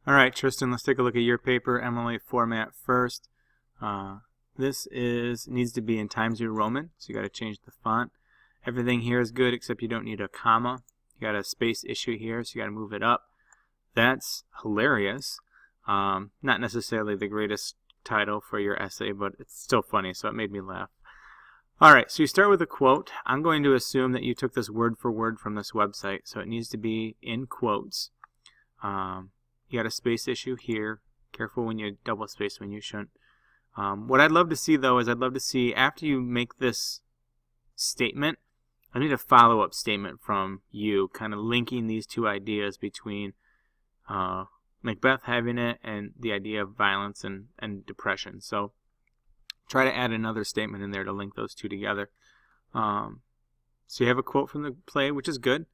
All right, Tristan, let's take a look at your paper, MLA format first. This needs to be in Times New Roman, so you got to change the font. Everything here is good except you don't need a comma. You got a space issue here, so you got to move it up. That's hilarious. Not necessarily the greatest title for your essay, but it's still funny, so it made me laugh. All right, so you start with a quote. I'm going to assume that you took this word for word from this website, so it needs to be in quotes. You got a space issue here. Careful when you double space when you shouldn't. What I'd love to see, though, is I'd love to see, after you make this statement, I need a follow-up statement from you, kind of linking these two ideas between Macbeth having it and the idea of violence and depression. So try to add another statement in there to link those two together. So you have a quote from the play, which is good.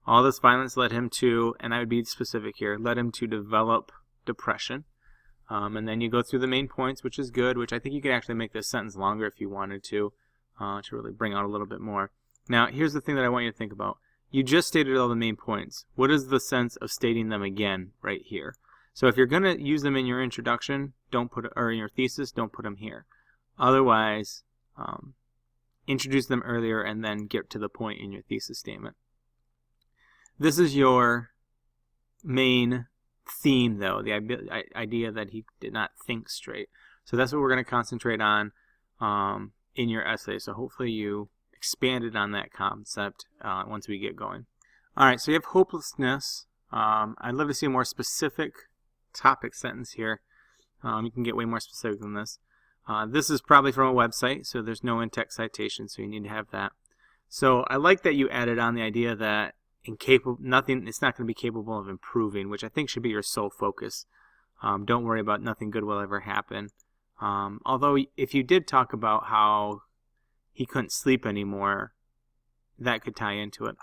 All this violence led him to, and I would be specific here, led him to develop depression. And then you go through the main points, which is good, which I think you could actually make this sentence longer if you wanted to really bring out a little bit more. Now, here's the thing that I want you to think about. You just stated all the main points. What is the sense of stating them again right here? So if you're going to use them in your introduction, or in your thesis, don't put them here. Otherwise, introduce them earlier and then get to the point in your thesis statement. This is your main theme, though, the idea that he did not think straight. So that's what we're going to concentrate on in your essay. So hopefully you expanded on that concept once we get going. All right, so you have hopelessness. I'd love to see a more specific topic sentence here. You can get way more specific than this. This is probably from a website, so there's no in-text citation, so you need to have that. So I like that you added on the idea that it's not going to be capable of improving, which I think should be your sole focus. Don't worry about nothing good will ever happen. Although if you did talk about how he couldn't sleep anymore, that could tie into it.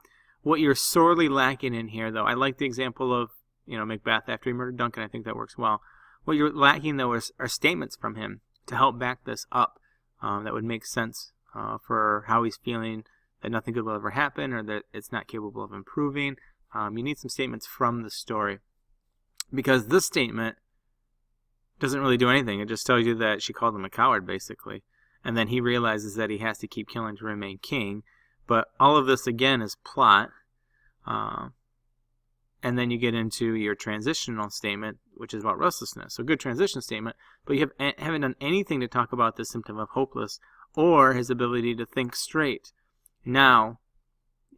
What you're sorely lacking in here, though, I like the example of Macbeth after he murdered Duncan. I think that works well. What you're lacking, though, are statements from him to help back this up. That would make sense for how he's feeling, that nothing good will ever happen, or that it's not capable of improving. You need some statements from the story, because this statement doesn't really do anything. It just tells you that she called him a coward, basically, and then he realizes that he has to keep killing to remain king. But all of this, again, is plot, and then you get into your transitional statement, which is about restlessness. So good transition statement, but you haven't done anything to talk about the symptom of hopeless or his ability to think straight. Now,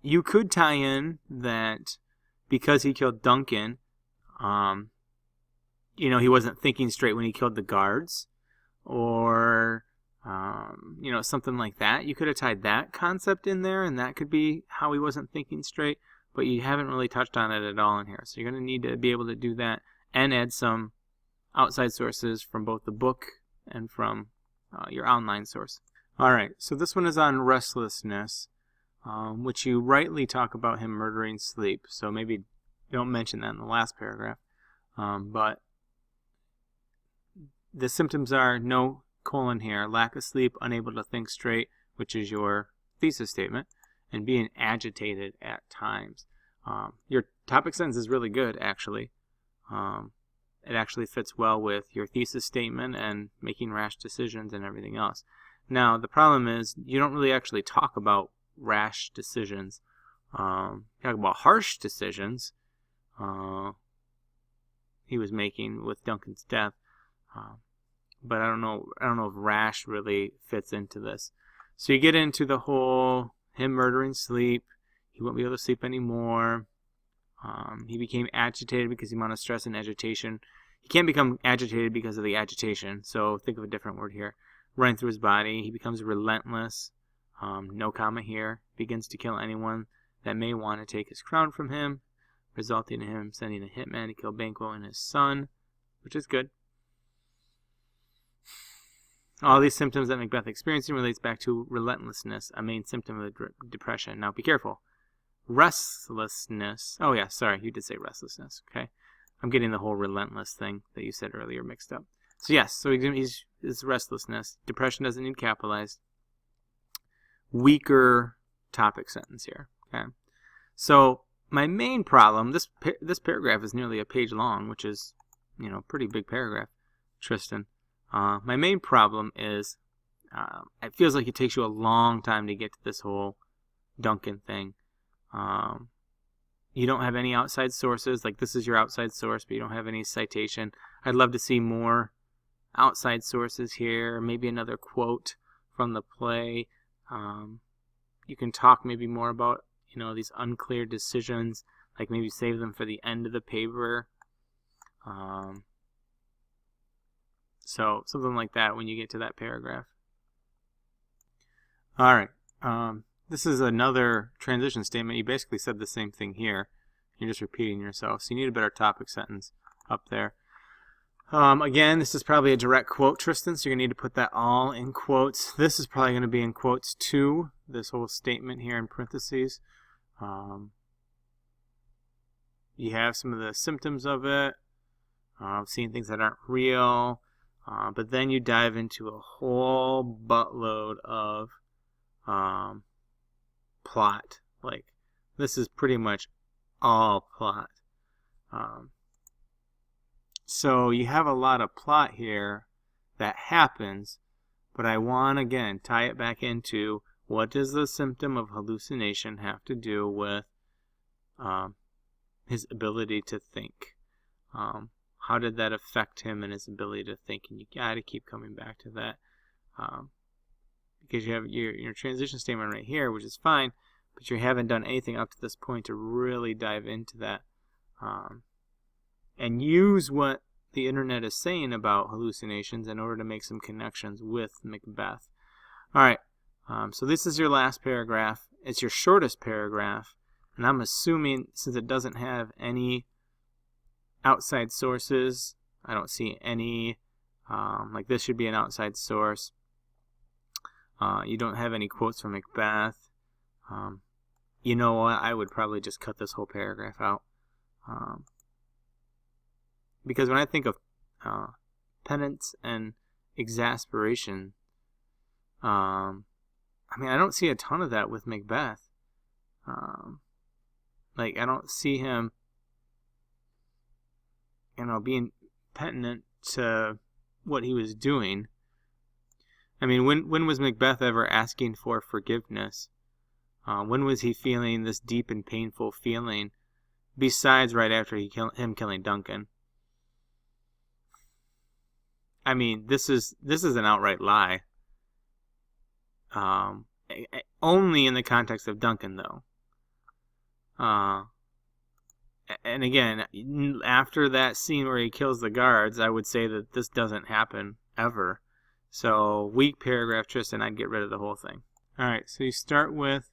you could tie in that because he killed Duncan, he wasn't thinking straight when he killed the guards, or something like that. You could have tied that concept in there, and that could be how he wasn't thinking straight, but you haven't really touched on it at all in here. So you're going to need to be able to do that and add some outside sources from both the book and from your online source. All right, so this one is on restlessness, which you rightly talk about him murdering sleep. So maybe don't mention that in the last paragraph. But the symptoms are no colon here, lack of sleep, unable to think straight, which is your thesis statement, and being agitated at times. Your topic sentence is really good, actually. It actually fits well with your thesis statement and making rash decisions and everything else. Now, the problem is you don't really actually talk about rash decisions. You talk about harsh decisions he was making with Duncan's death. But I don't know if rash really fits into this. So you get into the whole him murdering sleep. He won't be able to sleep anymore. He became agitated because of the amount of stress and agitation. He can't become agitated because of the agitation, so think of a different word here. Running through his body. He becomes relentless. No comma here. Begins to kill anyone that may want to take his crown from him, resulting in him sending a hitman to kill Banquo and his son, which is good. All these symptoms that Macbeth experiencing relates back to relentlessness, a main symptom of depression. Now, be careful. Restlessness. Oh, yeah, sorry, you did say restlessness. Okay, I'm getting the whole relentless thing that you said earlier mixed up. So, yes, so he's restlessness. Depression doesn't need capitalized. Weaker topic sentence here. Okay, so my main problem, this paragraph is nearly a page long, which is pretty big paragraph, Triston. My main problem is it feels like it takes you a long time to get to this whole Duncan thing. You don't have any outside sources. Like, this is your outside source, but you don't have any citation. I'd love to see more outside sources here. Maybe another quote from the play. You can talk maybe more about, these unclear decisions. Like, maybe save them for the end of the paper. So something like that when you get to that paragraph. All right. This is another transition statement. You basically said the same thing here. You're just repeating yourself. So you need a better topic sentence up there. Again, this is probably a direct quote, Triston, so you're going to need to put that all in quotes. This is probably going to be in quotes too, this whole statement here in parentheses. You have some of the symptoms of it, seeing things that aren't real, but then you dive into a whole buttload of plot. Like, this is pretty much all plot. So you have a lot of plot here that happens, but I want, again, tie it back into what does the symptom of hallucination have to do with his ability to think? How did that affect him and his ability to think? And you got to keep coming back to that. Because you have your transition statement right here, which is fine, but you haven't done anything up to this point to really dive into that. And use what the internet is saying about hallucinations in order to make some connections with Macbeth. Alright, so this is your last paragraph. It's your shortest paragraph, and I'm assuming, since it doesn't have any outside sources, I don't see any, like this should be an outside source. You don't have any quotes from Macbeth. You know what, I would probably just cut this whole paragraph out. Because when I think of penance and exasperation, I mean, I don't see a ton of that with Macbeth. Like, I don't see him, being penitent to what he was doing. I mean, when was Macbeth ever asking for forgiveness? When was he feeling this deep and painful feeling, besides right after him killing Duncan? I mean, this is an outright lie. Only in the context of Duncan, though. And again, after that scene where he kills the guards, I would say that this doesn't happen ever. So, weak paragraph, Triston, I'd get rid of the whole thing. Alright, so you start with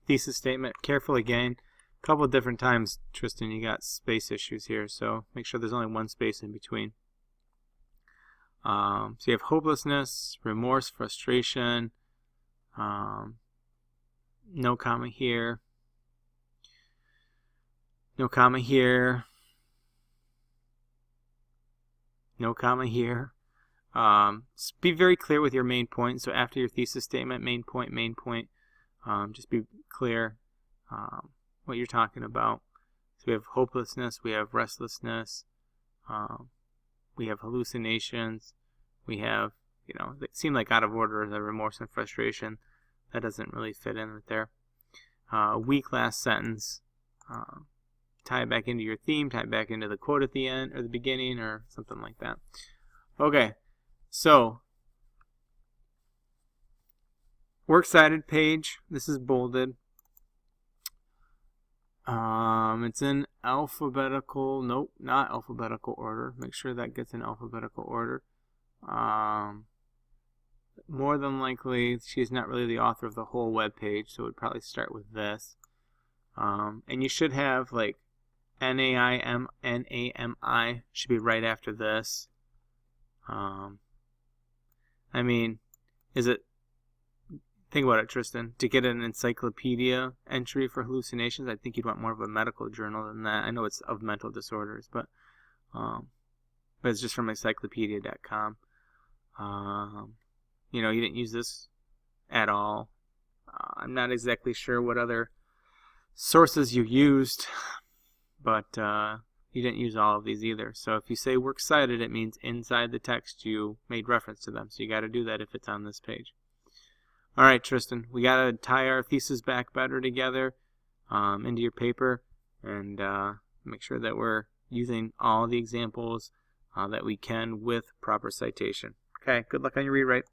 thesis statement. Careful again. A couple of different times, Triston, you got space issues here, so make sure there's only one space in between. So you have hopelessness, remorse, frustration, no comma here, no comma here, no comma here. Be very clear with your main point. So after your thesis statement, main point, just be clear what you're talking about. So we have hopelessness, we have restlessness, we have hallucinations, we have, they seem like out of order, the remorse and frustration. That doesn't really fit in right there. Weak last sentence. Tie it back into your theme, tie it back into the quote at the end, or the beginning, or something like that. Okay, so works cited page. This is bolded. It's in alphabetical, nope, not alphabetical order. Make sure that gets in alphabetical order. More than likely, she's not really the author of the whole web page, so it would probably start with this. And you should have, like, N-A-I-M-N-A-M-I should be right after this. I mean, is it... Think about it, Triston. To get an encyclopedia entry for hallucinations, I think you'd want more of a medical journal than that. I know it's of mental disorders, but it's just from encyclopedia.com. You didn't use this at all. I'm not exactly sure what other sources you used, but you didn't use all of these either. So if you say works cited, it means inside the text you made reference to them. So you got to do that if it's on this page. All right, Tristan, we got to tie our thesis back better together into your paper and make sure that we're using all the examples that we can with proper citation. Okay, good luck on your rewrite.